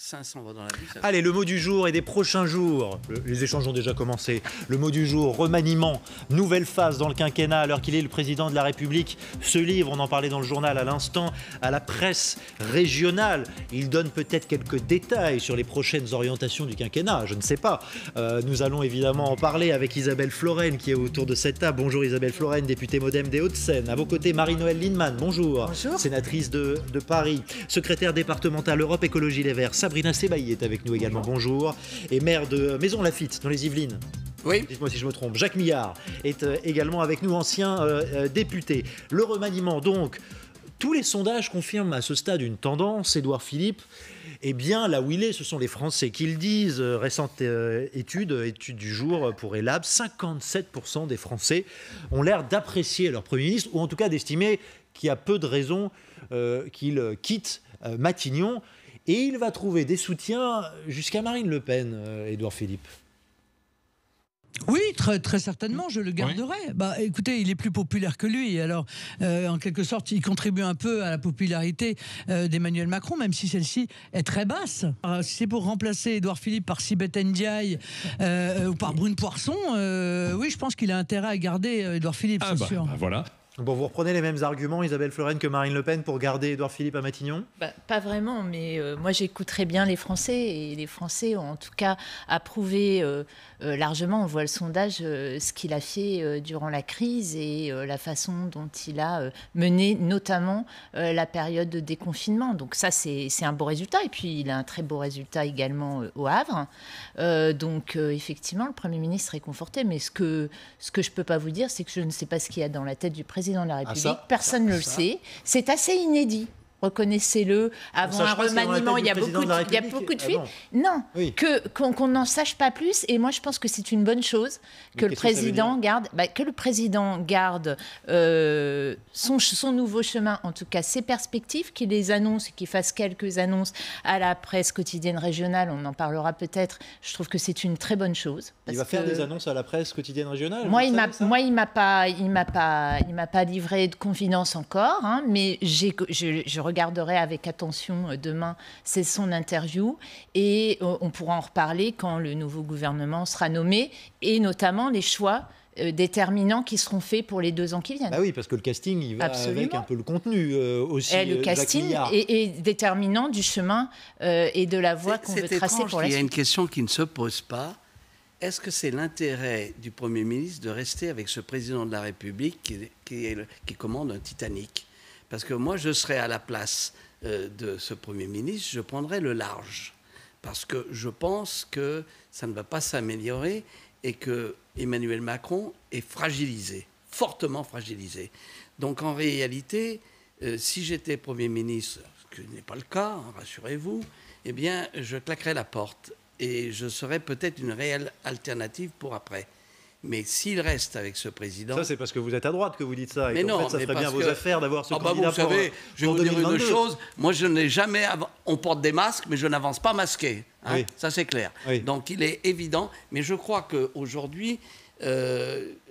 500 voix dans la rue. Allez, le mot du jour et des prochains jours. Les échanges ont déjà commencé. Le mot du jour, remaniement, nouvelle phase dans le quinquennat, alors qu'il est le président de la République. Ce livre, on en parlait dans le journal à l'instant, à la presse régionale. Il donne peut-être quelques détails sur les prochaines orientations du quinquennat, je ne sais pas. Nous allons évidemment en parler avec Isabelle Florennes qui est autour de cette table. Bonjour Isabelle Florennes, députée MoDem des Hauts-de-Seine. À vos côtés, Marie-Noëlle Lienemann, bonjour. Bonjour. Sénatrice de Paris. Secrétaire départementale Europe Écologie Les Verts, Sabrina Sebailly est avec nous également, bonjour. Et maire de Maisons-Laffitte, dans les Yvelines. Oui. Dites-moi si je me trompe. Jacques Millard est également avec nous, ancien député. Le remaniement, donc, tous les sondages confirment à ce stade une tendance. Édouard Philippe, eh bien, là où il est, ce sont les Français qui le disent. Récente étude du jour pour Elab, 57% des Français ont l'air d'apprécier leur Premier ministre, ou en tout cas d'estimer qu'il y a peu de raisons qu'il quitte Matignon. Et il va trouver des soutiens jusqu'à Marine Le Pen, Édouard Philippe. Oui, très certainement, je le garderai. Oui. Bah, écoutez, il est plus populaire que lui. Alors, en quelque sorte, il contribue un peu à la popularité d'Emmanuel Macron, même si celle-ci est très basse. Si c'est pour remplacer Édouard Philippe par Sibeth Ndiaye ou par Brune Poirson, oui, je pense qu'il a intérêt à garder Édouard Philippe, c'est sûr. Voilà. Bon, vous reprenez les mêmes arguments, Isabelle Florennes, que Marine Le Pen pour garder Édouard Philippe à Matignon ? Pas vraiment, mais moi j'écouterai bien les Français, et les Français ont en tout cas approuvé largement, on voit le sondage, ce qu'il a fait durant la crise et la façon dont il a mené notamment la période de déconfinement. Donc ça c'est un beau résultat, et puis il a un très beau résultat également au Havre. Donc effectivement le Premier ministre est conforté, mais ce que je ne peux pas vous dire, c'est que je ne sais pas ce qu'il y a dans la tête du président de la République, personne ne le sait. C'est assez inédit. Reconnaissez-le, avant un remaniement, il y a beaucoup de fuites. Non, oui. Qu'on n'en sache pas plus. Et moi, je pense que c'est une bonne chose que le président garde, son nouveau chemin, en tout cas ses perspectives, qu'il les annonce et qu'il fasse quelques annonces à la presse quotidienne régionale. On en parlera peut-être. Je trouve que c'est une très bonne chose. Il va faire des annonces à la presse quotidienne régionale. Moi, il m'a pas livré de confidence encore, hein, mais je regarderai avec attention demain, c'est son interview, et on pourra en reparler quand le nouveau gouvernement sera nommé, et notamment les choix déterminants qui seront faits pour les 2 ans qui viennent. Bah oui, parce que le casting, il va avec un peu le contenu aussi. Et le casting est déterminant du chemin et de la voie qu'on veut tracer pour la suite. Il y a une question qui ne se pose pas. Est-ce que c'est l'intérêt du Premier ministre de rester avec ce président de la République qui commande un Titanic ? Parce que moi, je serais à la place de ce Premier ministre, je prendrais le large. Parce que je pense que ça ne va pas s'améliorer et que Emmanuel Macron est fragilisé, fortement fragilisé. Donc en réalité, si j'étais Premier ministre, ce qui n'est pas le cas, hein, rassurez-vous, eh bien, je claquerais la porte et je serais peut-être une réelle alternative pour après. Mais s'il reste avec ce président... Ça, c'est parce que vous êtes à droite que vous dites ça. Mais et non, en fait, ça ferait bien vos affaires d'avoir ce candidat vous savez, je vais vous dire une chose. Moi, je n'ai jamais... On porte des masques, mais je n'avance pas masqué. Hein, oui. Ça, c'est clair. Oui. Donc, il est évident. Mais je crois qu'aujourd'hui,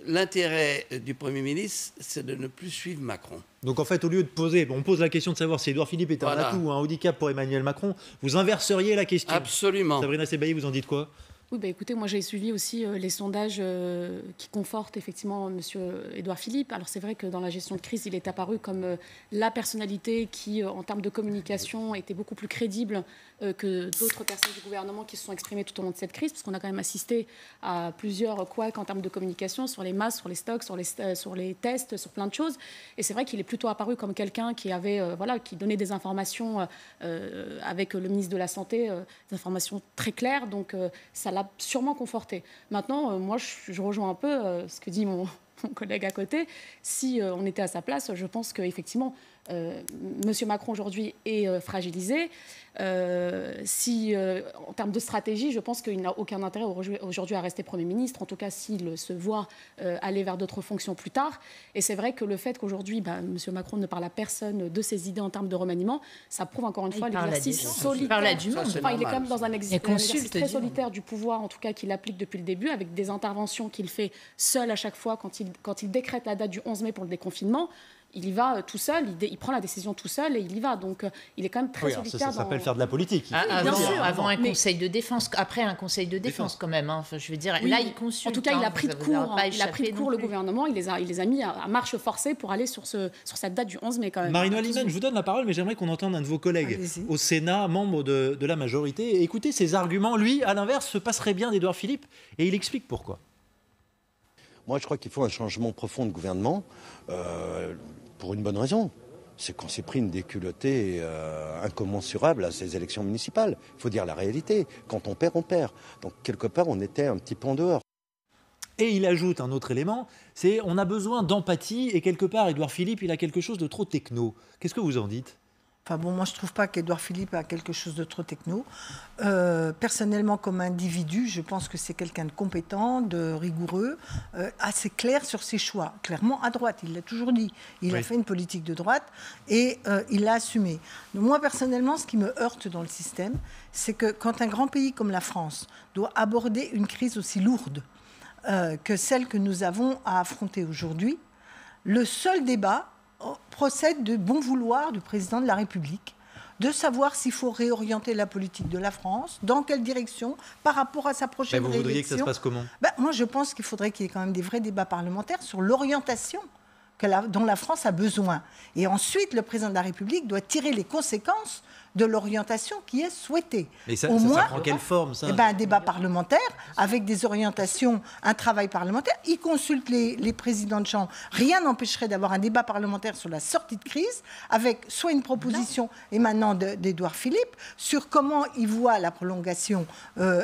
l'intérêt du Premier ministre, c'est de ne plus suivre Macron. Donc, en fait, au lieu de poser... on pose la question de savoir si Édouard Philippe est un atout ou un handicap pour Emmanuel Macron. Vous inverseriez la question. Absolument. Sabrina Sebailly, vous en dites quoi ? Oui, écoutez, moi j'ai suivi aussi les sondages qui confortent effectivement M. Édouard Philippe. Alors c'est vrai que dans la gestion de crise, il est apparu comme la personnalité qui, en termes de communication, était beaucoup plus crédible que d'autres personnes du gouvernement qui se sont exprimées tout au long de cette crise, parce qu'on a quand même assisté à plusieurs couacs en termes de communication sur les masques, sur les stocks, sur les tests, sur plein de choses. Et c'est vrai qu'il est plutôt apparu comme quelqu'un qui avait, qui donnait des informations avec le ministre de la Santé, des informations très claires. Donc ça l'a sûrement conforté. Maintenant, moi, je rejoins un peu ce que dit mon collègue à côté. Si on était à sa place, je pense qu'effectivement, M. Macron aujourd'hui est fragilisé. En termes de stratégie, je pense qu'il n'a aucun intérêt aujourd'hui à rester Premier ministre, en tout cas s'il se voit aller vers d'autres fonctions plus tard. Et c'est vrai que le fait qu'aujourd'hui, M. Macron ne parle à personne de ses idées en termes de remaniement, ça prouve encore une fois l'exercice solitaire. Il est quand même dans un exercice très solitaire du pouvoir, en tout cas qu'il applique depuis le début, avec des interventions qu'il fait seul à chaque fois quand il décrète la date du 11 mai pour le déconfinement. il y va tout seul, il prend la décision tout seul et il y va. Donc, il est quand même très solitaire. Ça s'appelle faire de la politique. Avant un conseil de défense, après un conseil de défense quand même. Hein. Enfin, je veux dire, là, il consulte. En tout cas, il a pris de court le gouvernement. Il les a mis à marche forcée pour aller sur cette date du 11 mai quand même. Marine Liman, je vous donne la parole, mais j'aimerais qu'on entende un de vos collègues au Sénat, membre de la majorité. Et écoutez ses arguments. Lui, à l'inverse, se passerait bien d'Édouard Philippe et il explique pourquoi. Moi, je crois qu'il faut un changement profond de gouvernement pour une bonne raison. C'est qu'on s'est pris une déculottée incommensurable à ces élections municipales. Il faut dire la réalité. Quand on perd, on perd. Donc, quelque part, on était un petit peu en dehors. Et il ajoute un autre élément, c'est on a besoin d'empathie et quelque part, Édouard Philippe, il a quelque chose de trop techno. Qu'est-ce que vous en dites ? Enfin bon, moi je ne trouve pas qu'Édouard Philippe a quelque chose de trop techno. Personnellement, comme individu, je pense que c'est quelqu'un de compétent, de rigoureux, assez clair sur ses choix. Clairement à droite, il l'a toujours dit. Il a fait une politique de droite et il l'a assumé. Donc moi personnellement, ce qui me heurte dans le système, c'est que quand un grand pays comme la France doit aborder une crise aussi lourde que celle que nous avons à affronter aujourd'hui, le seul débat procède de bon vouloir du président de la République, de savoir s'il faut réorienter la politique de la France, dans quelle direction, par rapport à sa prochaine réélection. Vous voudriez que ça se passe comment ? Moi, je pense qu'il faudrait qu'il y ait quand même des vrais débats parlementaires sur l'orientation dont la France a besoin. Et ensuite, le président de la République doit tirer les conséquences de l'orientation qui est souhaitée. Mais ça prend quelle forme, ça ? Un débat parlementaire avec des orientations, un travail parlementaire. Il consulte les présidents de chambre. Rien n'empêcherait d'avoir un débat parlementaire sur la sortie de crise avec soit une proposition émanant d'Édouard Philippe sur comment il voit la prolongation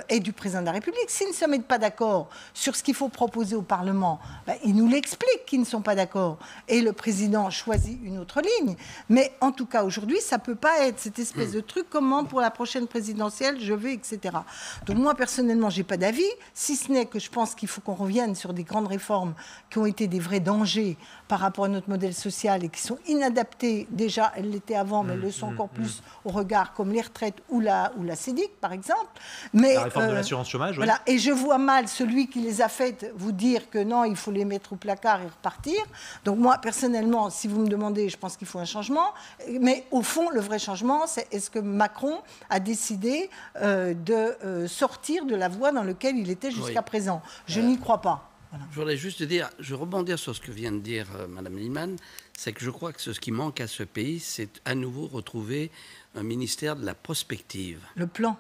et du président de la République. S'ils ne se mettent pas d'accord sur ce qu'il faut proposer au Parlement, ils nous l'expliquent qu'ils ne sont pas d'accord. Et le président choisit une autre ligne. Mais en tout cas, aujourd'hui, ça ne peut pas être cette espèce de truc, comment pour la prochaine présidentielle je vais, etc. Donc moi, personnellement, je n'ai pas d'avis, si ce n'est que je pense qu'il faut qu'on revienne sur des grandes réformes qui ont été des vrais dangers par rapport à notre modèle social et qui sont inadaptées. Déjà, elles l'étaient avant, mais elles le sont encore plus au regard, comme les retraites ou la CEDIC, par exemple. Mais, la réforme de l'assurance chômage, voilà. Et je vois mal celui qui les a faites vous dire que non, il faut les mettre au placard et repartir. Donc moi, personnellement, si vous me demandez, je pense qu'il faut un changement. Mais au fond, le vrai changement, c'est est-ce que Macron a décidé de sortir de la voie dans laquelle il était jusqu'à présent ? Je n'y crois pas. Voilà. Je voudrais juste dire, je rebondir sur ce que vient de dire Mme Liman, c'est que je crois que ce qui manque à ce pays, c'est à nouveau retrouver un ministère de la prospective. Le plan.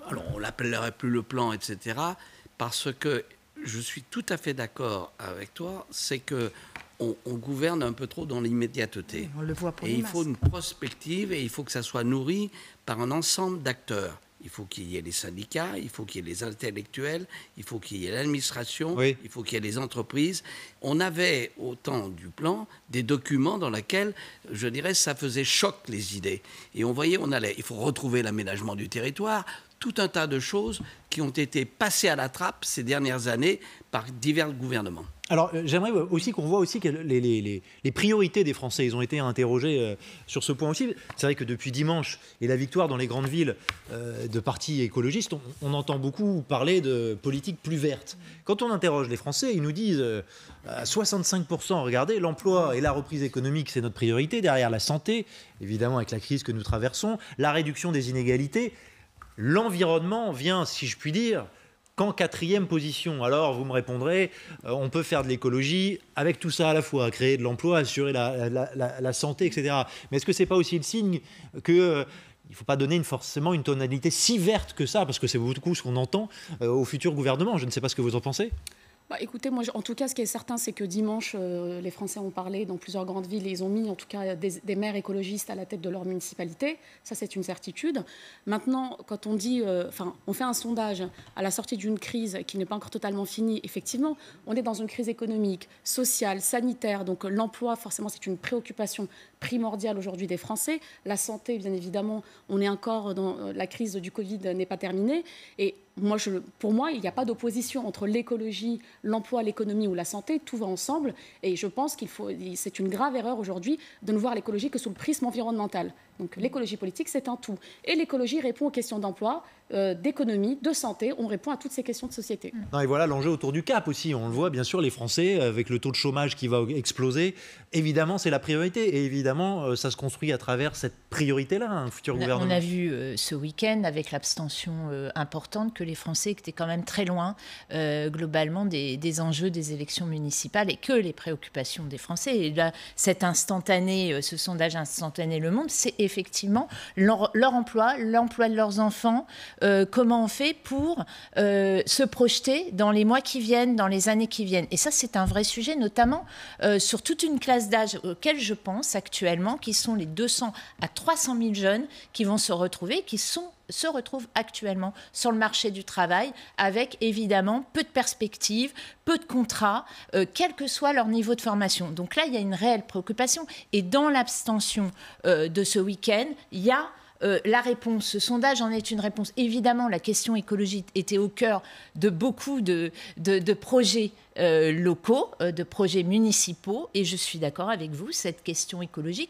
Alors on l'appellerait plus le plan, etc. Parce que je suis tout à fait d'accord avec toi, c'est que on gouverne un peu trop dans l'immédiateté. On le voit pour et il faut une prospective et il faut que ça soit nourri par un ensemble d'acteurs. Il faut qu'il y ait les syndicats, il faut qu'il y ait les intellectuels, il faut qu'il y ait l'administration, il faut qu'il y ait les entreprises. On avait, au temps du plan, des documents dans lesquels, je dirais, ça faisait choc les idées. Et on voyait, il faut retrouver l'aménagement du territoire, tout un tas de choses qui ont été passées à la trappe ces dernières années par divers gouvernements. Alors, j'aimerais aussi qu'on voit aussi que les priorités des Français, ils ont été interrogés sur ce point aussi. C'est vrai que depuis dimanche et la victoire dans les grandes villes de partis écologistes, on entend beaucoup parler de politique plus verte. Quand on interroge les Français, ils nous disent à 65%, regardez, l'emploi et la reprise économique, c'est notre priorité, derrière la santé, évidemment avec la crise que nous traversons, la réduction des inégalités. L'environnement vient, si je puis dire, qu'en 4e position. Alors, vous me répondrez, on peut faire de l'écologie avec tout ça à la fois, créer de l'emploi, assurer la santé, etc. Mais est-ce que ce n'est pas aussi le signe qu'il ne faut pas donner forcément une tonalité si verte que ça, parce que c'est beaucoup ce qu'on entend au futur gouvernement. Je ne sais pas ce que vous en pensez. Écoutez, moi, en tout cas, ce qui est certain, c'est que dimanche, les Français ont parlé dans plusieurs grandes villes et ils ont mis, en tout cas, des maires écologistes à la tête de leur municipalité. Ça, c'est une certitude. Maintenant, quand on dit, on fait un sondage à la sortie d'une crise qui n'est pas encore totalement finie, effectivement, on est dans une crise économique, sociale, sanitaire. Donc, l'emploi, forcément, c'est une préoccupation primordiale aujourd'hui des Français. La santé, bien évidemment, on est encore dans la crise du Covid, n'est pas terminée. Et pour moi, il n'y a pas d'opposition entre l'écologie, l'emploi, l'économie ou la santé. Tout va ensemble. Et je pense c'est une grave erreur aujourd'hui de ne voir l'écologie que sous le prisme environnemental. Donc l'écologie politique, c'est un tout. Et l'écologie répond aux questions d'emploi, d'économie, de santé. On répond à toutes ces questions de société. Non, et voilà l'enjeu autour du cap aussi. On le voit, bien sûr, les Français, avec le taux de chômage qui va exploser, évidemment, c'est la priorité. Et évidemment, ça se construit à travers cette priorité-là, un futur gouvernement. On a vu ce week-end, avec l'abstention importante, que les Français étaient quand même très loin, globalement, des enjeux des élections municipales et que les préoccupations des Français. Et là, cet instantané, ce sondage instantané Le Monde, c'est effectivement leur emploi, l'emploi de leurs enfants, comment on fait pour se projeter dans les mois qui viennent, dans les années qui viennent. Et ça, c'est un vrai sujet, notamment sur toute une classe d'âge auquel je pense actuellement, qui sont les 200 à 300 000 jeunes qui vont se retrouver, se retrouvent actuellement sur le marché du travail avec évidemment peu de perspectives, peu de contrats, quel que soit leur niveau de formation. Donc là, il y a une réelle préoccupation. Et dans l'abstention de ce week-end, il y a la réponse. Ce sondage en est une réponse. Évidemment, la question écologique était au cœur de beaucoup de projets locaux, de projets municipaux. Et je suis d'accord avec vous, cette question écologique,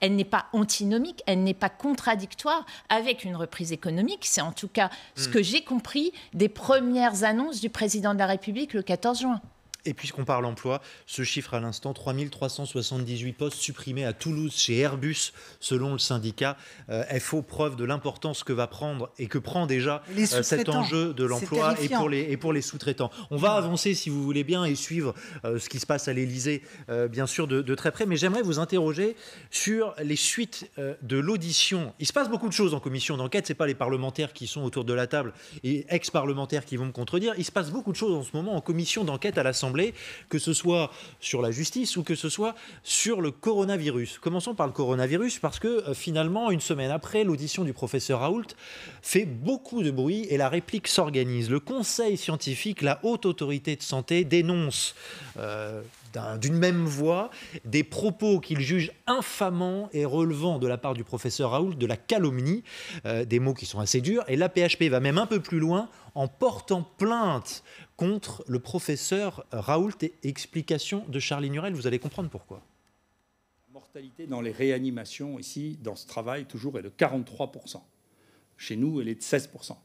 elle n'est pas antinomique, elle n'est pas contradictoire avec une reprise économique. C'est en tout cas ce que j'ai compris des premières annonces du président de la République le 14 juin. Et puisqu'on parle emploi, ce chiffre à l'instant, 3378 postes supprimés à Toulouse chez Airbus, selon le syndicat FO, preuve de l'importance que va prendre et que prend déjà cet enjeu de l'emploi et pour les sous-traitants. On va avancer, si vous voulez bien, et suivre ce qui se passe à l'Élysée, bien sûr, de très près. Mais j'aimerais vous interroger sur les suites de l'audition. Il se passe beaucoup de choses en commission d'enquête. Ce n'est pas les parlementaires qui sont autour de la table et ex-parlementaires qui vont me contredire. Il se passe beaucoup de choses en ce moment en commission d'enquête à l'Assemblée, que ce soit sur la justice ou que ce soit sur le coronavirus. Commençons par le coronavirus parce que finalement, une semaine après, l'audition du professeur Raoult fait beaucoup de bruit et la réplique s'organise. Le Conseil scientifique, la haute autorité de santé, dénonce d'une même voix des propos qu'il juge infamants et relevant de la part du professeur Raoult de la calomnie, des mots qui sont assez durs. Et l'AP-HP va même un peu plus loin en portant plainte contre le professeur Raoult. Et explication de Charlie Nurel, vous allez comprendre pourquoi. La mortalité dans les réanimations ici, dans ce travail, toujours est de 43%. Chez nous, elle est de 16%.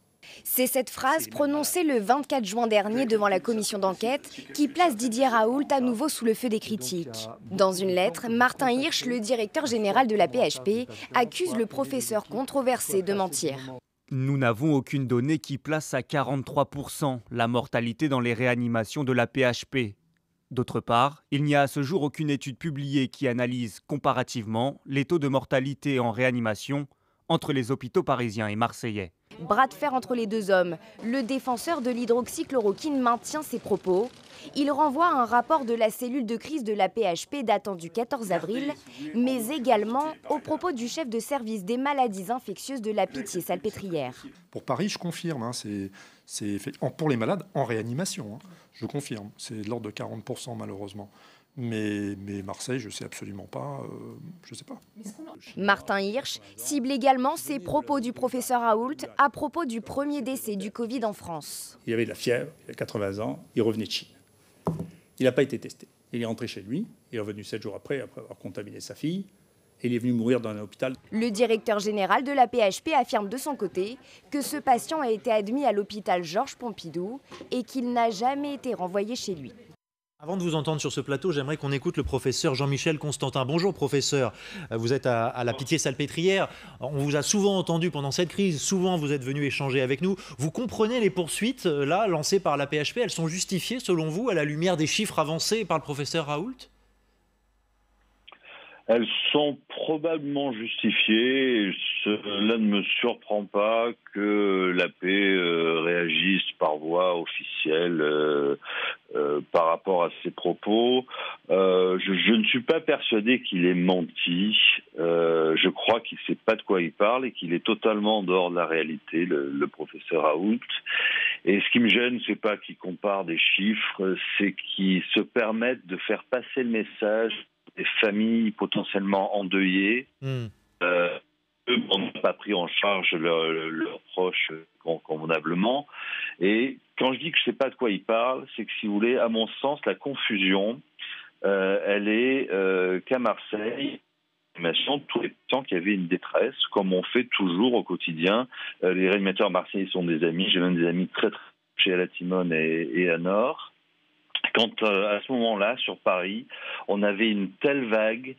C'est cette phrase prononcée le 24 juin dernier devant la commission d'enquête qui place Didier Raoult à nouveau sous le feu des critiques. Dans une lettre, Martin Hirsch, le directeur général de l'AP-HP, accuse le professeur controversé de mentir. Nous n'avons aucune donnée qui place à 43% la mortalité dans les réanimations de l'AP-HP. D'autre part, il n'y a à ce jour aucune étude publiée qui analyse comparativement les taux de mortalité en réanimation entre les hôpitaux parisiens et marseillais. Bras de fer entre les deux hommes. Le défenseur de l'hydroxychloroquine maintient ses propos. Il renvoie à un rapport de la cellule de crise de l'AP-HP datant du 14 avril, mais également aux propos du chef de service des maladies infectieuses de la Pitié-Salpêtrière. Pour Paris, je confirme, c'est pour les malades en réanimation, je confirme. C'est de l'ordre de 40% malheureusement. Mais Marseille, je ne sais absolument pas, je ne sais pas. Martin Hirsch cible également ses propos du professeur Raoult à propos du premier décès du Covid en France. Il avait de la fièvre, il a 80 ans, il revenait de Chine. Il n'a pas été testé. Il est rentré chez lui, il est revenu 7 jours après avoir contaminé sa fille, et il est venu mourir dans un hôpital. Le directeur général de l'AP-HP affirme de son côté que ce patient a été admis à l'hôpital Georges Pompidou et qu'il n'a jamais été renvoyé chez lui. Avant de vous entendre sur ce plateau, j'aimerais qu'on écoute le professeur Jean-Michel Constantin. Bonjour professeur, vous êtes à la Pitié-Salpêtrière. On vous a souvent entendu pendant cette crise, souvent vous êtes venu échanger avec nous. Vous comprenez les poursuites là lancées par l'AP-HP, elles sont justifiées selon vous à la lumière des chiffres avancés par le professeur Raoult ? Elles sont probablement justifiées. Cela ne me surprend pas que l'AP réagisse par voie officielle par rapport à ces propos. Je ne suis pas persuadé qu'il ait menti. Je crois qu'il ne sait pas de quoi il parle et qu'il est totalement en dehors de la réalité, le professeur Raoult. Et ce qui me gêne, c'est pas qu'il compare des chiffres, c'est qu'il se permette de faire passer le message des familles potentiellement endeuillées, eux n'ont pas pris en charge leurs proches convenablement. Et quand je dis que je ne sais pas de quoi il parle, c'est que, si vous voulez, à mon sens, la confusion, elle est qu'à Marseille, tous les patients qui avaient une détresse, comme on fait toujours au quotidien. Les réanimateurs marseillais sont des amis. J'ai même des amis très chez la Timone et à Nord. Quand à ce moment-là, sur Paris, on avait une telle vague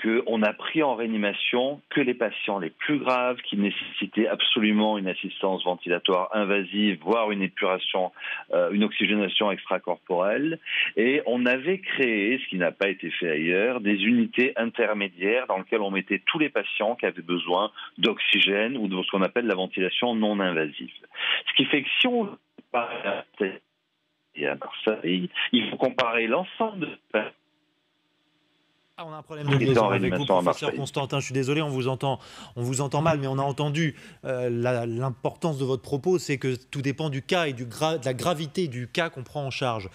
qu'on a pris en réanimation que les patients les plus graves qui nécessitaient absolument une assistance ventilatoire invasive, voire une épuration, une oxygénation extracorporelle. Et on avait créé, ce qui n'a pas été fait ailleurs, des unités intermédiaires dans lesquelles on mettait tous les patients qui avaient besoin d'oxygène ou de ce qu'on appelle la ventilation non invasive. Ce qui fait que si on compare à Marseille, il faut comparer l'ensemble de on a un problème de liaison avec vous, professeur Constantin. Je suis désolé, on vous entend mal, mais on a entendu l'importance de votre propos, c'est que tout dépend du cas et de la gravité du cas qu'on prend en charge.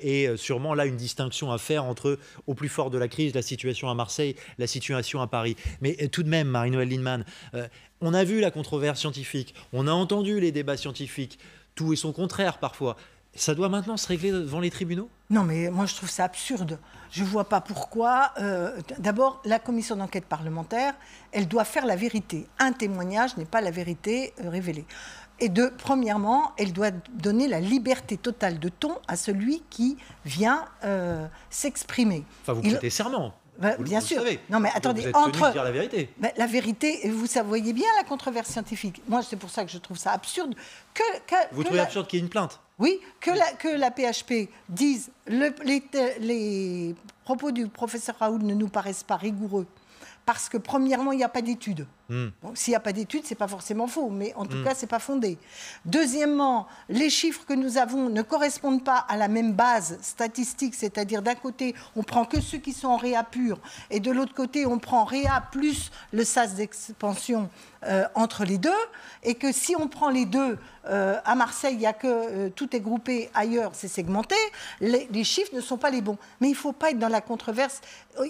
Et sûrement là, une distinction à faire entre, au plus fort de la crise, la situation à Marseille, la situation à Paris. Mais tout de même, Marie-Noëlle Lienemann, on a vu la controverse scientifique, on a entendu les débats scientifiques, tout et son contraire parfois. Ça doit maintenant se régler devant les tribunaux ? Non, mais moi je trouve ça absurde. Je ne vois pas pourquoi. D'abord, la commission d'enquête parlementaire, elle doit faire la vérité. Un témoignage n'est pas la vérité révélée. Et premièrement, elle doit donner la liberté totale de ton à celui qui vient s'exprimer. Enfin, vous prêtez serment. Bien sûr. Non, mais attendez, vous êtes tenu de dire la vérité. La vérité, vous voyez bien la controverse scientifique. Moi, c'est pour ça que je trouve ça absurde. Vous trouvez absurde qu'il y ait une plainte ? Oui, que la PHP dise les propos du professeur Raoult ne nous paraissent pas rigoureux. Parce que, premièrement, il n'y a pas d'études. Donc, s'il n'y a pas d'études, ce n'est pas forcément faux, mais en tout cas, ce n'est pas fondé. Deuxièmement, les chiffres que nous avons ne correspondent pas à la même base statistique, c'est-à-dire d'un côté, on prend que ceux qui sont en réa pur, et de l'autre côté, on prend réa plus le sas d'expansion entre les deux, et que si on prend les deux, à Marseille, il y a que tout est groupé, ailleurs, c'est segmenté, les chiffres ne sont pas les bons. Mais il ne faut pas être dans la controverse.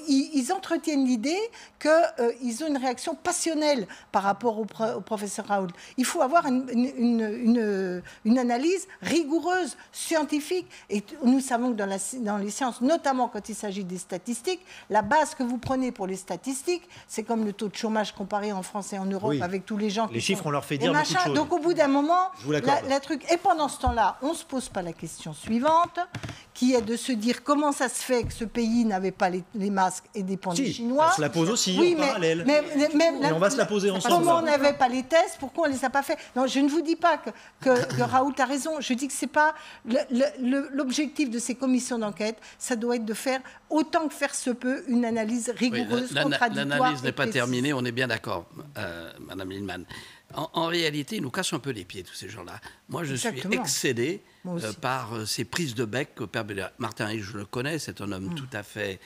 Ils entretiennent l'idée qu'ils ont une réaction passionnelle par rapport au professeur Raoult. Il faut avoir une analyse rigoureuse, scientifique. Et nous savons que dans les sciences, notamment quand il s'agit des statistiques, la base que vous prenez pour les statistiques, c'est comme le taux de chômage comparé en France et en Europe avec tous les gens qui les chiffres, on leur fait dire beaucoup de choses. Donc au bout d'un moment, la truc... Et pendant ce temps-là, on ne se pose pas la question suivante, qui est de se dire comment ça se fait que ce pays n'avait pas les masques et dépend des Chinois. On se la pose aussi en parallèle. Mais on va se la poser ensemble. Comment on n'avait pas les tests, pourquoi on ne les a pas fait? Non, je ne vous dis pas que Raoult a raison. Je dis que ce n'est pas l'objectif de ces commissions d'enquête. Ça doit être de faire, autant que faire se peut, une analyse rigoureuse, contradictoire. L'analyse n'est pas terminée, on est bien d'accord, Madame Lienemann. En réalité, ils nous cassent un peu les pieds, tous ces gens-là. Moi, je suis excédé par ces prises de bec que Père Martin, je le connais, c'est un homme tout à fait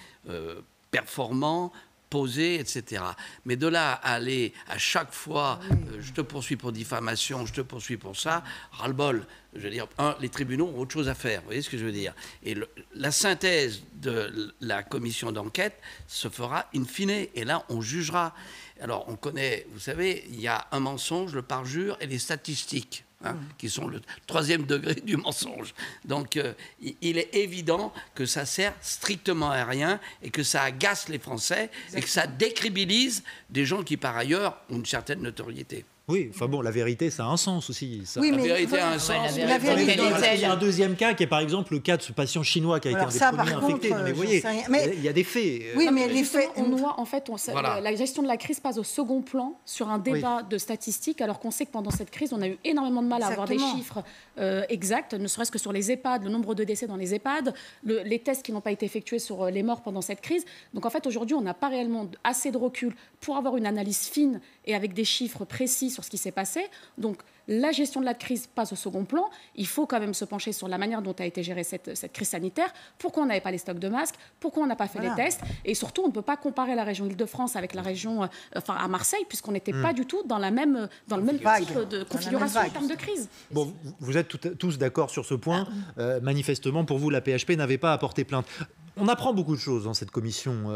performant, posé, etc. Mais de là à aller à chaque fois, je te poursuis pour diffamation, je te poursuis pour ça, ras-le-bol. Je veux dire, les tribunaux ont autre chose à faire, vous voyez ce que je veux dire. Et la synthèse de la commission d'enquête se fera in fine, et là, on jugera. Alors, on connaît, vous savez, il y a un mensonge, le parjure et les statistiques, qui sont le 3e degré du mensonge. Donc, il est évident que ça sert strictement à rien et que ça agace les Français et que ça décrédibilise des gens qui, par ailleurs, ont une certaine notoriété. Oui, enfin bon, la vérité, ça a un sens aussi. Ça. Oui, la mais vérité a un sens. Il y a un deuxième cas qui est par exemple le cas de ce patient chinois qui a été un des premiers infectés. Mais vous voyez, il y a des faits. Oui, mais les faits, la gestion de la crise passe au second plan sur un débat de statistiques, alors qu'on sait que pendant cette crise, on a eu énormément de mal à avoir des chiffres exacts, ne serait-ce que sur les EHPAD, le nombre de décès dans les EHPAD, les tests qui n'ont pas été effectués sur les morts pendant cette crise. Donc en fait, aujourd'hui, on n'a pas réellement assez de recul pour avoir une analyse fine et avec des chiffres précis sur ce qui s'est passé. Donc, la gestion de la crise passe au second plan. Il faut quand même se pencher sur la manière dont a été gérée cette crise sanitaire. Pourquoi on n'avait pas les stocks de masques? Pourquoi on n'a pas fait les tests? Et surtout, on ne peut pas comparer la région Île-de-France avec la région, à Marseille, puisqu'on n'était pas du tout dans le même type de configuration en termes de crise. Bon, vous êtes tous d'accord sur ce point. Manifestement, pour vous, la PHP n'avait pas apporté plainte. On apprend beaucoup de choses dans cette commission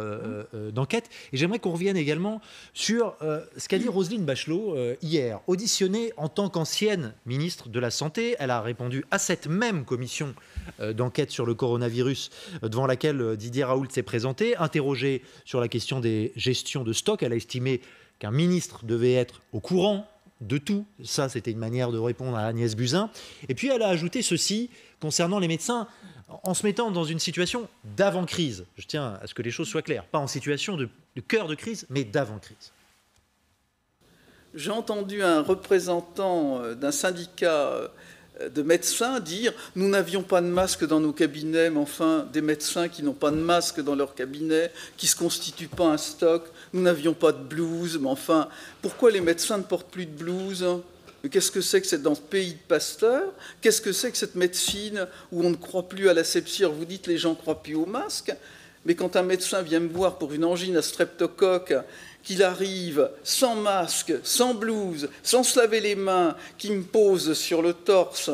d'enquête. Et j'aimerais qu'on revienne également sur ce qu'a dit Roselyne Bachelot hier. Auditionnée en tant qu'ancienne ministre de la Santé, elle a répondu à cette même commission d'enquête sur le coronavirus devant laquelle Didier Raoult s'est présenté. Interrogée sur la question des gestions de stock, elle a estimé qu'un ministre devait être au courant de tout. Ça, c'était une manière de répondre à Agnès Buzyn. Et puis, elle a ajouté ceci concernant les médecins, en se mettant dans une situation d'avant-crise. Je tiens à ce que les choses soient claires. Pas en situation de cœur de crise, mais d'avant-crise. J'ai entendu un représentant d'un syndicat de médecins dire « Nous n'avions pas de masque dans nos cabinets, mais enfin, des médecins qui n'ont pas de masque dans leur cabinet, qui ne se constituent pas un stock. Nous n'avions pas de blouse, mais enfin, pourquoi les médecins ne portent plus de blouse ? Mais qu'est-ce que c'est que c'est dans ce pays de Pasteur ? Qu'est-ce que c'est que cette médecine où on ne croit plus à l'asepsie ? Vous dites les gens ne croient plus au masque, mais quand un médecin vient me voir pour une angine à streptocoque, qu'il arrive sans masque, sans blouse, sans se laver les mains, qui me pose sur le torse,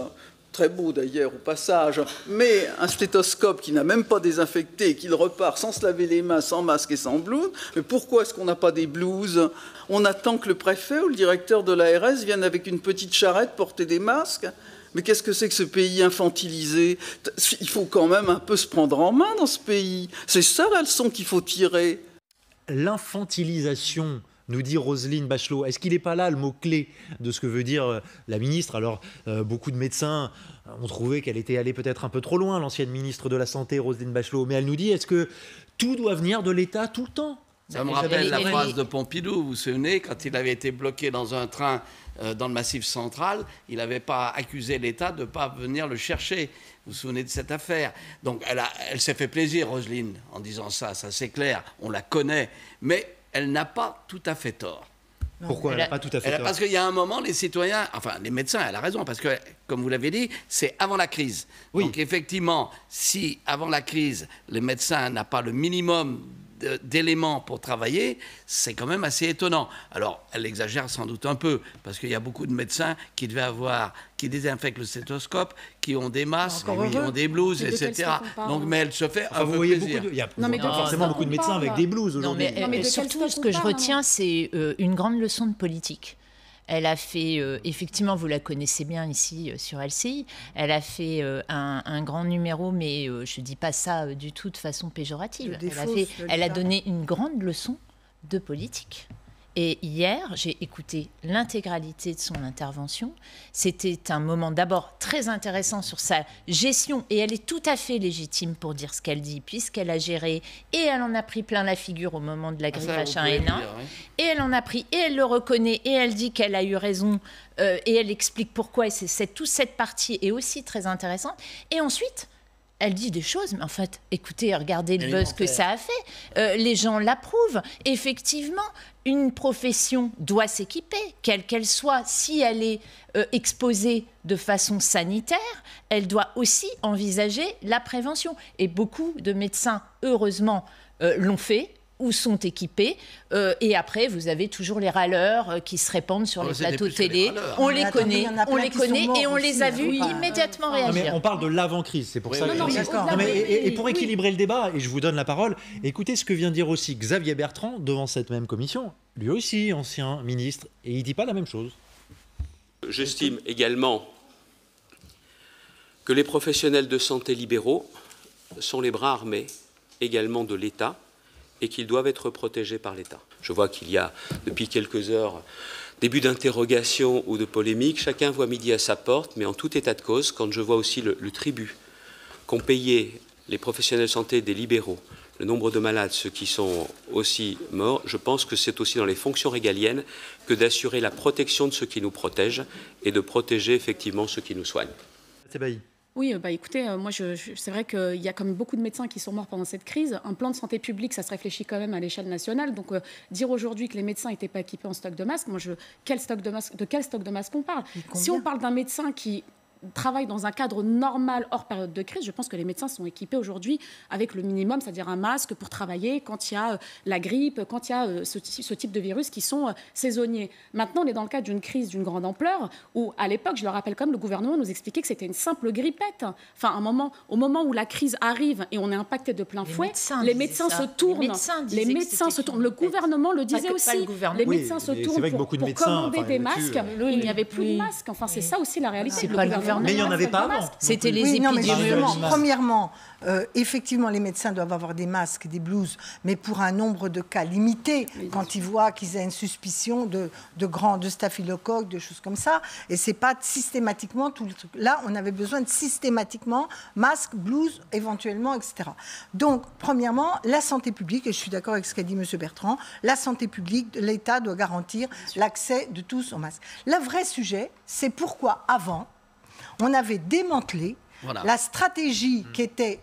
très beau d'ailleurs au passage, mais un stéthoscope qui n'a même pas désinfecté, qu'il repart sans se laver les mains, sans masque et sans blouse, mais pourquoi est-ce qu'on n'a pas des blouses ? On attend que le préfet ou le directeur de l'ARS vienne avec une petite charrette porter des masques ? Mais qu'est-ce que c'est que ce pays infantilisé ? Il faut quand même un peu se prendre en main dans ce pays. C'est ça la leçon qu'il faut tirer. L'infantilisation, nous dit Roselyne Bachelot. Est-ce qu'il n'est pas là le mot-clé de ce que veut dire la ministre ? Alors, beaucoup de médecins ont trouvé qu'elle était allée peut-être un peu trop loin, l'ancienne ministre de la Santé, Roselyne Bachelot. Mais elle nous dit, est-ce que tout doit venir de l'État tout le temps ? Ça me rappelle la phrase de Pompidou, vous vous souvenez, quand il avait été bloqué dans un train dans le Massif central, il n'avait pas accusé l'État de ne pas venir le chercher. Vous vous souvenez de cette affaire ? Donc elle s'est fait plaisir, Roselyne, en disant ça c'est clair, on la connaît, mais elle n'a pas tout à fait tort. Pourquoi elle n'a pas tout à fait tort ? Parce qu'il y a un moment, les citoyens, enfin les médecins, elle a raison, parce que, comme vous l'avez dit, c'est avant la crise. Oui. Donc effectivement, si avant la crise, les médecins n'ont pas le minimum d'éléments pour travailler, c'est quand même assez étonnant. Alors, elle exagère sans doute un peu, parce qu'il y a beaucoup de médecins qui désinfectent le stéthoscope, qui ont des masques, qui ont des blouses, etc. Donc, mais elle se fait un peu plaisir. Il y a forcément beaucoup de médecins avec des blouses aujourd'hui. Mais surtout, ce que je retiens, c'est une grande leçon de politique. Elle a fait, effectivement, vous la connaissez bien ici sur LCI, elle a fait un grand numéro, mais je ne dis pas ça du tout de façon péjorative. Elle a donné une grande leçon de politique. Et hier, j'ai écouté l'intégralité de son intervention. C'était un moment d'abord très intéressant sur sa gestion, et elle est tout à fait légitime pour dire ce qu'elle dit, puisqu'elle a géré, et elle en a pris plein la figure au moment de la grippe H1N1, et elle en a pris, et elle le reconnaît, et elle dit qu'elle a eu raison, et elle explique pourquoi, et toute cette partie est aussi très intéressante. Et ensuite, elle dit des choses, mais en fait, écoutez, regardez le buzz que ça a fait. Les gens l'approuvent. Effectivement, une profession doit s'équiper, quelle qu'elle soit. Si elle est exposée de façon sanitaire, elle doit aussi envisager la prévention. Et beaucoup de médecins, heureusement, l'ont fait ou sont équipés. Et après, vous avez toujours les râleurs qui se répandent sur les plateaux télé. On les connaît et on les a vus immédiatement réagir. Mais on parle de l'avant-crise, c'est pour ça que... Et pour équilibrer le débat, et je vous donne la parole, écoutez ce que vient de dire aussi Xavier Bertrand devant cette même commission, lui aussi ancien ministre, et il ne dit pas la même chose. J'estime également que les professionnels de santé libéraux sont les bras armés également de l'État, et qu'ils doivent être protégés par l'État. Je vois qu'il y a, depuis quelques heures, début d'interrogation ou de polémique. Chacun voit midi à sa porte, mais en tout état de cause, quand je vois aussi le tribut qu'ont payé les professionnels de santé des libéraux, le nombre de malades, ceux qui sont aussi morts, je pense que c'est aussi dans les fonctions régaliennes que d'assurer la protection de ceux qui nous protègent et de protéger effectivement ceux qui nous soignent. C'est Bailly. Oui, écoutez, moi, c'est vrai qu'il y a comme beaucoup de médecins qui sont morts pendant cette crise. Un plan de santé publique, ça se réfléchit quand même à l'échelle nationale. Donc, dire aujourd'hui que les médecins n'étaient pas équipés en stock de masques, de quel stock de masques on parle ? Si on parle d'un médecin qui travaille dans un cadre normal hors période de crise, je pense que les médecins sont équipés aujourd'hui avec le minimum, c'est-à-dire un masque pour travailler quand il y a la grippe, quand il y a ce type de virus qui sont saisonniers. Maintenant, on est dans le cadre d'une crise d'une grande ampleur où, à l'époque, je le rappelle comme le gouvernement nous expliquait que c'était une simple grippette. Enfin, au moment où la crise arrive et on est impacté de plein fouet, les médecins se tournent. Les médecins se tournent. Le gouvernement le disait aussi. Les médecins se tournent pour commander des masques. Il n'y avait plus de masques. Enfin, c'est ça aussi la réalité. C'est pas le gouvernement. Mais il n'y en avait pas avant. C'était les épidémiologistes. Premièrement, effectivement, les médecins doivent avoir des masques, des blouses, mais pour un nombre de cas limité, quand ils voient qu'ils ont une suspicion de staphylocoque, de choses comme ça. Et c'est pas systématiquement tout le truc. Là, on avait besoin de systématiquement masques, blouses, éventuellement, etc. Donc, premièrement, la santé publique, et je suis d'accord avec ce qu'a dit M. Bertrand, la santé publique, l'État doit garantir l'accès de tous aux masques. Le vrai sujet, c'est pourquoi avant, on avait démantelé la stratégie qui était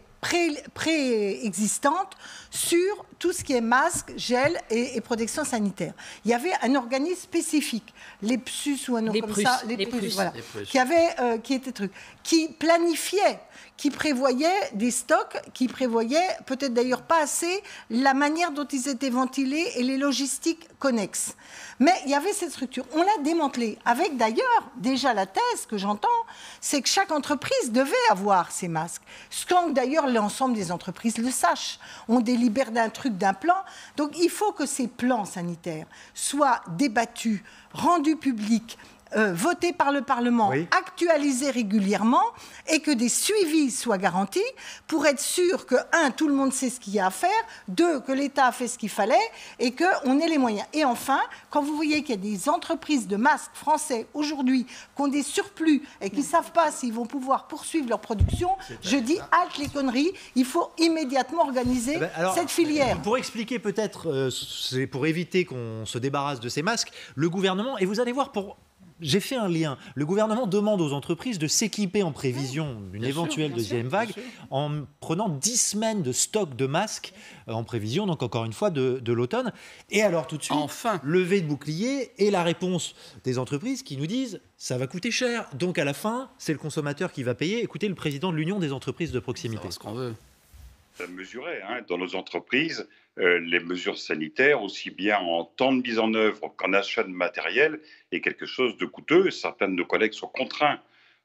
préexistante sur tout ce qui est masque, gel et protection sanitaire. Il y avait un organisme spécifique, les PSUS ou un autre comme ça, les PRUS, voilà, qui planifiait, qui prévoyait des stocks, qui prévoyait peut-être d'ailleurs pas assez la manière dont ils étaient ventilés et les logistiques connexes. Mais il y avait cette structure. On l'a démantelée avec d'ailleurs déjà la thèse que j'entends, c'est que chaque entreprise devait avoir ses masques. Sans que d'ailleurs l'ensemble des entreprises le sachent. On délibère d'un truc, d'un plan. Donc il faut que ces plans sanitaires soient débattus, rendus publics, votés par le Parlement, actualisés régulièrement et que des suivis soient garantis pour être sûr que, un, tout le monde sait ce qu'il y a à faire, deux, que l'État a fait ce qu'il fallait et qu'on ait les moyens. Et enfin, quand vous voyez qu'il y a des entreprises de masques français aujourd'hui qui ont des surplus et qui ne savent pas s'ils vont pouvoir poursuivre leur production, je dis halte les conneries, il faut immédiatement organiser cette filière. Pour expliquer peut-être, c'est pour éviter qu'on se débarrasse de ces masques, le gouvernement, et vous allez voir j'ai fait un lien. Le gouvernement demande aux entreprises de s'équiper en prévision d'une éventuelle deuxième vague en prenant 10 semaines de stock de masques en prévision, donc encore une fois, de l'automne. Et alors tout de suite, levée de bouclier et la réponse des entreprises qui nous disent « ça va coûter cher ». Donc à la fin, c'est le consommateur qui va payer. Écoutez le président de l'Union des entreprises de proximité. C'est ce qu'on veut. Mesurer dans nos entreprises les mesures sanitaires, aussi bien en temps de mise en œuvre qu'en achat de matériel, est quelque chose de coûteux. Certains de nos collègues sont contraints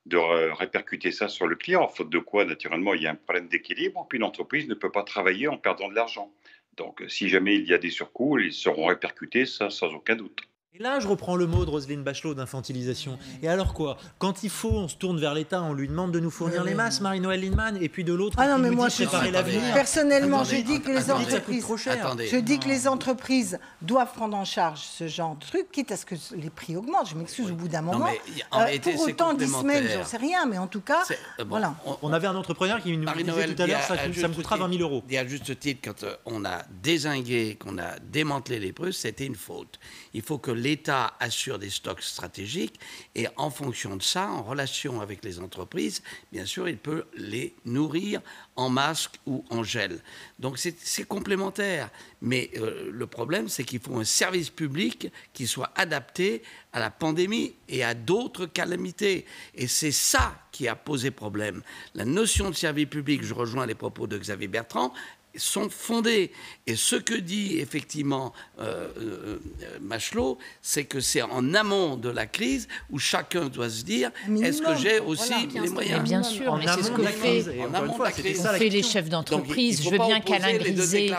de répercuter ça sur le client, faute de quoi, naturellement, il y a un problème d'équilibre, puis l'entreprise ne peut pas travailler en perdant de l'argent. Donc, si jamais il y a des surcoûts, ils seront répercutés, ça, sans aucun doute. Et là, je reprends le mot de Roselyne Bachelot d'infantilisation. Et alors quoi? Quand il faut, on se tourne vers l'État, on lui demande de nous fournir les masques, Marie-Noëlle Lienemann, et puis de l'autre, il nous moi, dit préparer l'avenir. Personnellement, je dis que les entreprises, je dis que les entreprises doivent prendre en charge ce genre de truc, quitte à ce que les prix augmentent. Je m'excuse au bout d'un moment. Pour autant, 10 semaines, j'en sais rien, mais en tout cas, voilà. On avait un entrepreneur qui nous disait tout à l'heure, ça me coûtera 20 000 €. Et à juste titre, quand on a dézingué, qu'on a démantelé les Prus, c'était une faute. Il faut que l'État assure des stocks stratégiques et en fonction de ça, en relation avec les entreprises, bien sûr, il peut les nourrir en masque ou en gel. Donc c'est complémentaire. Mais le problème, c'est qu'il faut un service public qui soit adapté à la pandémie et à d'autres calamités. Et c'est ça qui a posé problème. La notion de service public, je rejoins les propos de Xavier Bertrand, sont fondées. Et ce que dit effectivement Bachelot, c'est que c'est en amont de la crise où chacun doit se dire est-ce que j'ai aussi les moyens? Bien sûr, mais c'est ce que fait les chefs d'entreprise. Je veux bien qu'Alain Griset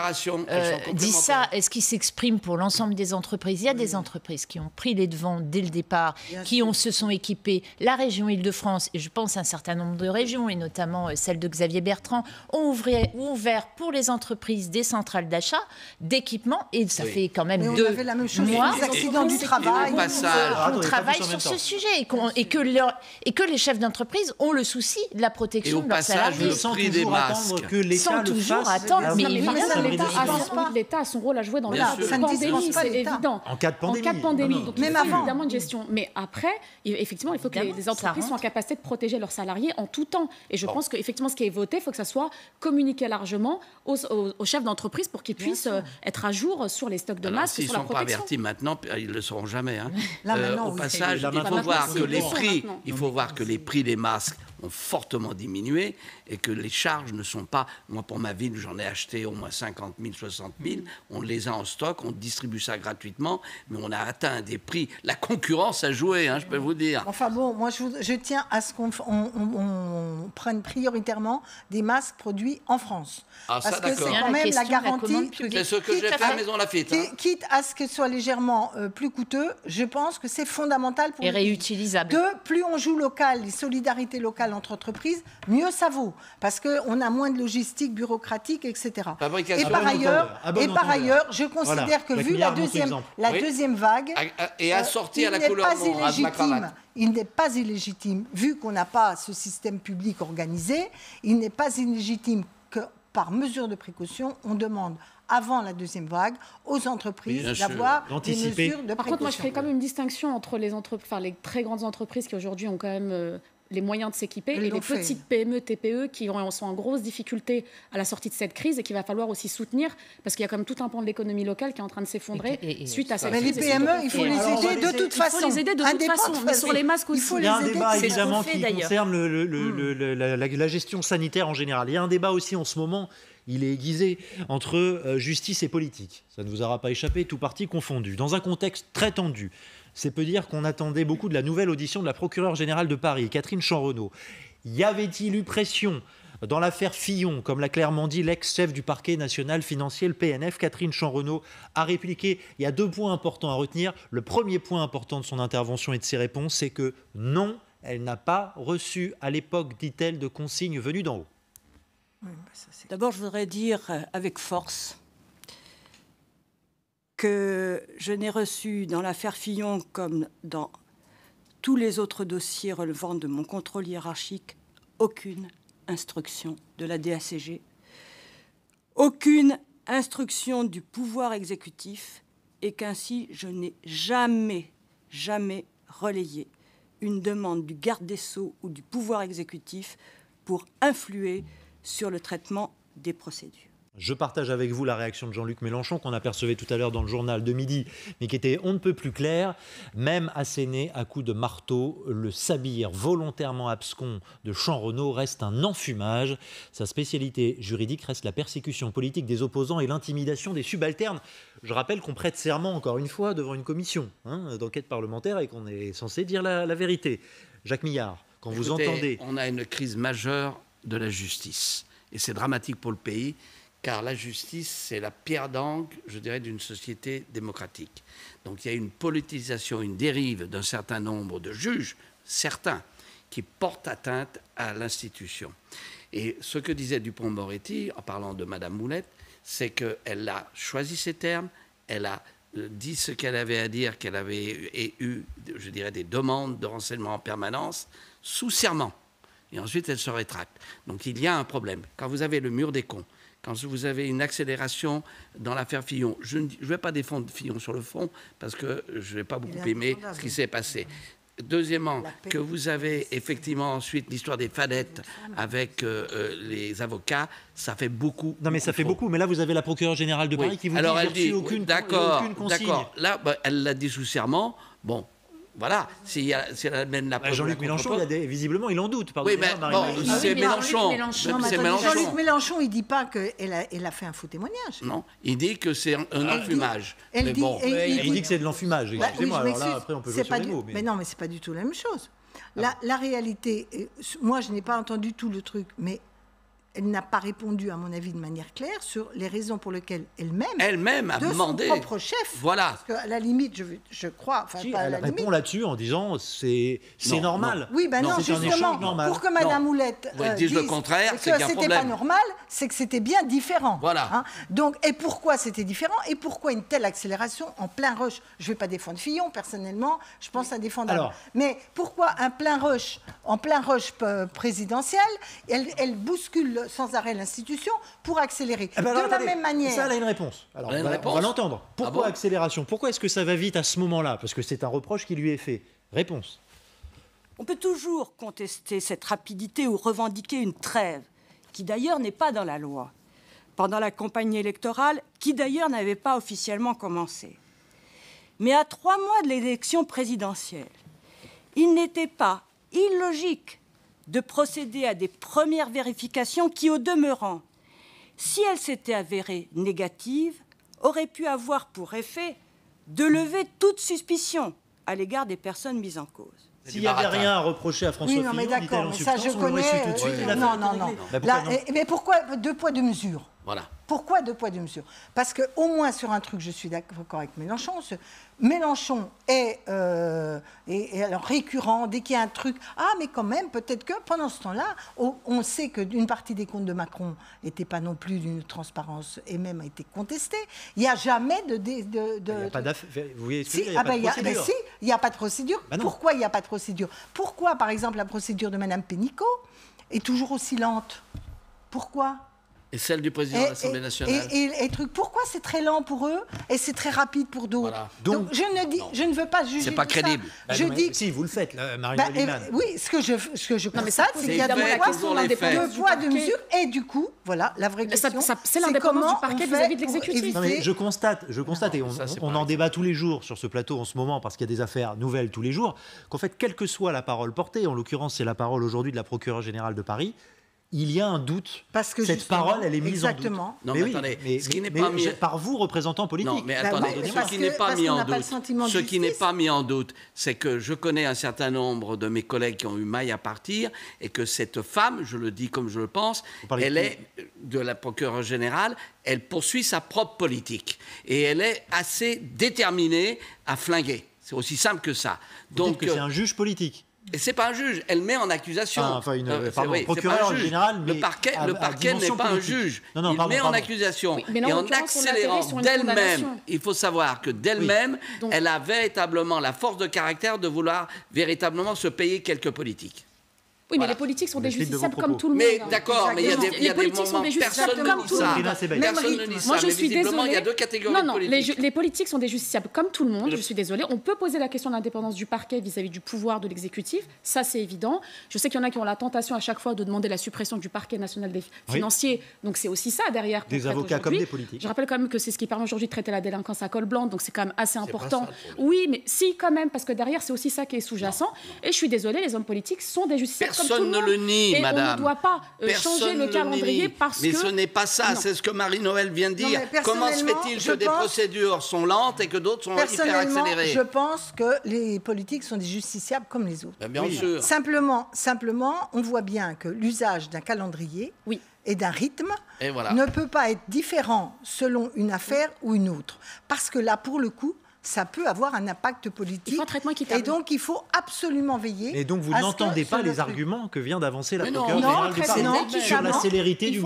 dise ça. Est-ce qu'il s'exprime pour l'ensemble des entreprises? Il y a des entreprises qui ont pris les devants dès le départ, se sont équipées. La région Île-de-France, et je pense un certain nombre de régions, et notamment celle de Xavier Bertrand, ont ouvert pour les entreprises des centrales d'achat, d'équipement, et ça fait quand même 2 mois des accidents du travail. On travaille sur ce sujet et que les chefs d'entreprise ont le souci de la protection de leurs salariés. Sans toujours attendre que l'État le fasse. Mais évidemment, l'État a son rôle à jouer dans la pandémie, c'est évident. En cas de pandémie. Donc même avant. Évidemment une gestion. Mais après, effectivement, il faut que les entreprises soient en capacité de protéger leurs salariés en tout temps. Et je pense qu'effectivement, ce qui est voté, il faut que ça soit communiqué largement aux aux chefs d'entreprise pour qu'ils puissent être à jour sur les stocks de masques, s'ils sur la ne sont pas protection. avertis maintenant, ils ne le seront jamais. Hein. Là, au passage, Là, il faut voir que les prix, maintenant. il faut voir que les prix des masques ont fortement diminué et que les charges ne sont pas... Moi, pour ma ville, j'en ai acheté au moins 50 000, 60 000. On les a en stock, on distribue ça gratuitement, mais on a atteint des prix... La concurrence a joué, hein, je peux vous dire. Enfin bon, moi, je tiens à ce qu'on prenne prioritairement des masques produits en France. Ah, ça, parce que d'accord. c'est quand même la garantie... C'est ce que j'ai fait à Maison Lafitte. Hein. Quitte à ce que ce soit légèrement plus coûteux, je pense que c'est fondamental pour... Et réutilisable. Plus on joue local, les solidarités locales entre entreprises, mieux ça vaut. Parce qu'on a moins de logistique bureaucratique, etc. Et par ailleurs, je considère que vu la deuxième vague, et assorti à la couleur noire de ma cravate. Il n'est pas illégitime, vu qu'on n'a pas ce système public organisé, il n'est pas illégitime que par mesure de précaution, on demande avant la deuxième vague aux entreprises d'avoir des mesures de précaution. Par contre, moi, je ferais quand même une distinction entre les très grandes entreprises qui aujourd'hui ont quand même les moyens de s'équiper et les petites PME, TPE qui sont en grosse difficulté à la sortie de cette crise et qu'il va falloir aussi soutenir parce qu'il y a quand même tout un pan de l'économie locale qui est en train de s'effondrer suite à cette crise. Mais les PME, il faut les aider de toute façon. Il faut les aider de toute façon, mais sur les masques aussi. Il y a un débat évidemment qui concerne la gestion sanitaire en général. Il y a un débat aussi en ce moment, il est aiguisé, entre justice et politique. Ça ne vous aura pas échappé, tout parti confondu. Dans un contexte très tendu, c'est peu dire qu'on attendait beaucoup de la nouvelle audition de la procureure générale de Paris, Catherine Chanrenaud. Y avait-il eu pression dans l'affaire Fillon, comme l'a clairement dit l'ex-chef du parquet national financier, le PNF, Catherine Chanrenaud, a répliqué. Il y a 2 points importants à retenir. Le premier point important de son intervention et de ses réponses, c'est que non, elle n'a pas reçu à l'époque, dit-elle, de consignes venues d'en haut. D'abord, je voudrais dire avec force que je n'ai reçu dans l'affaire Fillon comme dans tous les autres dossiers relevant de mon contrôle hiérarchique aucune instruction de la DACG, aucune instruction du pouvoir exécutif et qu'ainsi je n'ai jamais relayé une demande du garde des Sceaux ou du pouvoir exécutif pour influer sur le traitement des procédures. Je partage avec vous la réaction de Jean-Luc Mélenchon qu'on apercevait tout à l'heure dans le journal de midi, mais qui était on ne peut plus clair. Même asséné à coups de marteau, le sabir volontairement abscon de Chanrenaud reste un enfumage. Sa spécialité juridique reste la persécution politique des opposants et l'intimidation des subalternes. Je rappelle qu'on prête serment, encore une fois, devant une commission d'enquête parlementaire et qu'on est censé dire la vérité. Jacques Millard, quand vous entendez... On a une crise majeure de la justice. Et c'est dramatique pour le pays. Car la justice, c'est la pierre d'angle, je dirais, d'une société démocratique. Donc il y a une politisation, une dérive d'un certain nombre de juges, certains, qui portent atteinte à l'institution. Et ce que disait Dupond-Moretti, en parlant de Madame Moulette, c'est qu'elle a choisi ses termes, elle a dit ce qu'elle avait à dire, qu'elle avait eu, je dirais, des demandes de renseignement en permanence, sous serment. Et ensuite, elle se rétracte. Donc il y a un problème. Quand vous avez le mur des cons, quand vous avez une accélération dans l'affaire Fillon, je ne vais pas défendre Fillon sur le fond, parce que je n'ai pas beaucoup aimé ce qui s'est passé. Deuxièmement, que vous avez effectivement ensuite l'histoire des fadettes avec les avocats, ça fait beaucoup. Non mais ça fait beaucoup, mais là vous avez la procureure générale de Paris qui vous alors dit elle dit, aucune consigne. D'accord, là elle l'a dit sous serment, bon. Voilà, si elle amène la preuve. Jean-Luc Mélenchon, visiblement, il en doute. Oui, mais bon, c'est Mélenchon. Jean-Luc Mélenchon, il ne dit pas qu'elle a fait un faux témoignage. Non, il dit que c'est un enfumage. Il dit que c'est de l'enfumage. Excusez-moi, alors là, après, on peut jouer sur les mots. Mais non, mais ce n'est pas du tout la même chose. La réalité, moi, je n'ai pas entendu tout le truc, mais elle n'a pas répondu, à mon avis, de manière claire sur les raisons pour lesquelles elle-même a demandé son propre chef. Voilà. Parce qu'à la limite, je crois... Si, elle répond là-dessus en disant c'est normal. Non. Oui, ben non, justement, pour que Mme Moulette dise le contraire, c'est qu'il y a un problème. C'était pas normal, c'est que c'était bien différent. Voilà. Hein. Donc, et pourquoi c'était différent? Et pourquoi une telle accélération en plein rush? Je ne vais pas défendre Fillon, personnellement, je pense à défendre... Mais pourquoi en plein rush présidentiel, elle bouscule sans arrêt l'institution pour accélérer. De la même manière... Ça, elle a une réponse. Alors, on va l'entendre. Pourquoi accélération? Pourquoi est-ce que ça va vite à ce moment-là? Parce que c'est un reproche qui lui est fait. Réponse. On peut toujours contester cette rapidité ou revendiquer une trêve, qui d'ailleurs n'est pas dans la loi. pendant la campagne électorale, qui d'ailleurs n'avait pas officiellement commencé. Mais à 3 mois de l'élection présidentielle, il n'était pas illogique de procéder à des premières vérifications qui, au demeurant, si elles s'étaient avérées négatives, auraient pu avoir pour effet de lever toute suspicion à l'égard des personnes mises en cause. S'il n'y avait rien à reprocher à François Fillon, mais d'accord, mais ça je connais. tout de suite. Non. Pourquoi non Mais pourquoi 2 poids 2 mesures? Voilà. Pourquoi 2 poids 2 mesures? Parce qu'au moins sur un truc, je suis d'accord avec Mélenchon. Mélenchon est alors récurrent dès qu'il y a un truc. Ah, mais quand même, peut-être que pendant ce temps-là, on sait qu'une partie des comptes de Macron n'était pas non plus d'une transparence et même a été contestée. Il n'y a jamais de. Il n'y a pas d'affaire. Vous voyez ce que il n'y a pas de procédure. Bah pourquoi il n'y a pas de procédure? Pourquoi, par exemple, la procédure de Mme Pénicaud est toujours aussi lente? Pourquoi? Et celle du président de l'Assemblée nationale. Pourquoi c'est très lent pour eux et c'est très rapide pour d'autres? Voilà. Donc je ne veux pas juger. C'est pas crédible. Si, vous le faites, Marine Liman. Oui, ce que je constate, c'est qu'il y a 2 poids 2 mesures. Et du coup, voilà, la vraie question, c'est l'indépendance du parquet vis-à-vis de l'exécutif. Je constate, et on en débat tous les jours sur ce plateau en ce moment, parce qu'il y a des affaires nouvelles tous les jours, qu'en fait, quelle que soit la parole portée, en l'occurrence, c'est la parole aujourd'hui de la procureure générale de Paris, il y a un doute. Parce que cette parole, elle est mise en doute. Non, mais attendez, ce qui n'est pas mis par vous, représentants politiques. Non, mais attendez, ce qui n'est pas mis en doute, ce qui n'est pas mis en doute, c'est que je connais un certain nombre de mes collègues qui ont eu maille à partir, et que cette femme, je le dis comme je le pense, elle est de la procureure générale, elle poursuit sa propre politique, et elle est assez déterminée à flinguer. C'est aussi simple que ça. Donc c'est un juge politique. Et c'est pas un juge, elle met en accusation. Procureur général, le parquet n'est pas un juge. Il met en accusation. Oui, et en accélérant d'elle-même, il faut savoir que d'elle-même, elle a véritablement la force de caractère de vouloir véritablement se payer quelques politiques. Oui, mais les politiques sont des justiciables comme tout le monde. Mais d'accord, mais il y a des moments, personne ne dit ça. Personne ne dit ça. Moi, je suis désolée. Il y a 2 catégories de politiques. Les politiques sont des justiciables comme tout le monde. Je suis désolée. On peut poser la question de l'indépendance du parquet vis-à-vis du pouvoir de l'exécutif. Ça, c'est évident. Je sais qu'il y en a qui ont la tentation à chaque fois de demander la suppression du parquet national des financiers. Donc, c'est aussi ça derrière. Des avocats comme des politiques. Je rappelle quand même que c'est ce qui permet aujourd'hui de traiter la délinquance à col blanc. Donc, c'est quand même assez important. Oui, mais si, quand même, parce que derrière, c'est aussi ça qui est sous-jacent. Et je suis désolée, les hommes politiques sont des justiciables comme tout le monde. Personne ne le nie. Et madame. on ne doit pas changer le calendrier parce que... Mais ce n'est pas ça, c'est ce que Marie-Noël vient de dire. Comment se fait-il que des procédures sont lentes et que d'autres sont hyper accélérées? Je pense que les politiques sont des justiciables comme les autres. Bien sûr. Simplement, on voit bien que l'usage d'un calendrier et d'un rythme ne peut pas être différent selon une affaire ou une autre. Parce que là, pour le coup, ça peut avoir un impact politique. Il faut un traitement équitable. Et donc, il faut absolument veiller. Et donc, vous n'entendez pas les arguments que vient d'avancer la procureure générale de Paris sur la célérité du.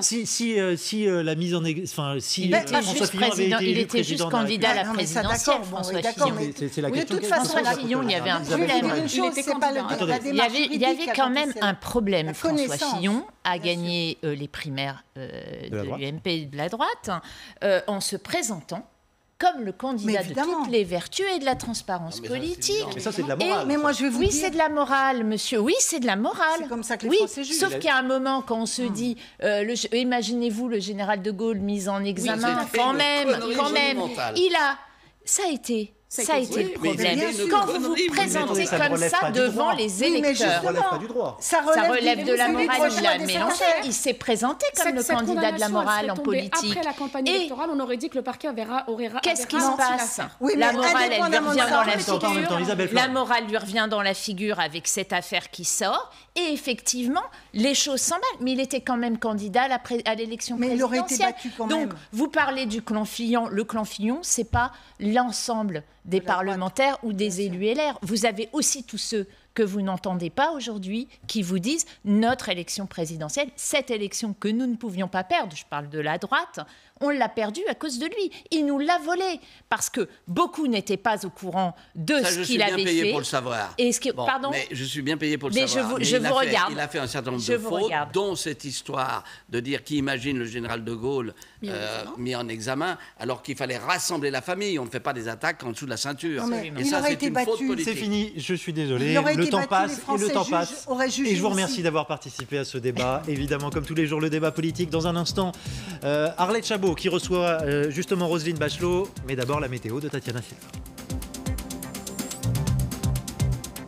Si la mise en si François Fillon avait été il était juste candidat à la présidentielle, François Fillon. C'est la question. De toute façon, Fillon, il y avait un problème. Il y avait quand même un problème. François Fillon a gagné les primaires de l'UMP et de la droite en se présentant comme le candidat de toutes les vertus et de la transparence politique. Mais ça, c'est de la morale. Mais moi, je vais vous dire... Oui, c'est de la morale, monsieur. Oui, c'est de la morale. C'est comme ça que les Français jugent. Sauf qu'il y a un moment, quand on se dit... imaginez-vous le général de Gaulle mis en examen. Quand même. Il a... Ça a été le problème. Quand vous vous présentez comme ça devant les électeurs, ça relève de la morale. Il a mélangé. Il s'est présenté comme le candidat de la morale en politique. Après la campagne électorale, on aurait dit que le parquet aurait qu'est-ce qui se passe? La morale, elle lui revient dans la figure. La morale lui revient dans la figure avec cette affaire qui sort. Et effectivement, les choses s'emballent. Mais il était quand même candidat à l'élection présidentielle. Mais il aurait été battu quand même. Donc, vous parlez du clan Fillon. Le clan Fillon, c'est pas l'ensemble des parlementaires ou des élus LR. Vous avez aussi tous ceux que vous n'entendez pas aujourd'hui, qui vous disent notre élection présidentielle, cette élection que nous ne pouvions pas perdre, je parle de la droite, on l'a perdue à cause de lui. Il nous l'a volée parce que beaucoup n'étaient pas au courant de ce qu'il avait fait. Je suis bien payé pour le savoir. Pardon, mais je suis bien payé pour le savoir. Je vous regarde. Il a fait un certain nombre de fautes, dont cette histoire de dire qui imagine le général de Gaulle mis en examen, alors qu'il fallait rassembler la famille. On ne fait pas des attaques en dessous de la ceinture. Et ça, c'est une faute politique. C'est fini, je suis désolé. Le temps débattu, passe les et Français le temps passe. auraient jugé Et je vous aussi. remercie d'avoir participé à ce débat. Évidemment, comme tous les jours, le débat politique. Dans un instant, Arlette Chabot qui reçoit justement Roselyne Bachelot. Mais d'abord, la météo de Tatiana Silva.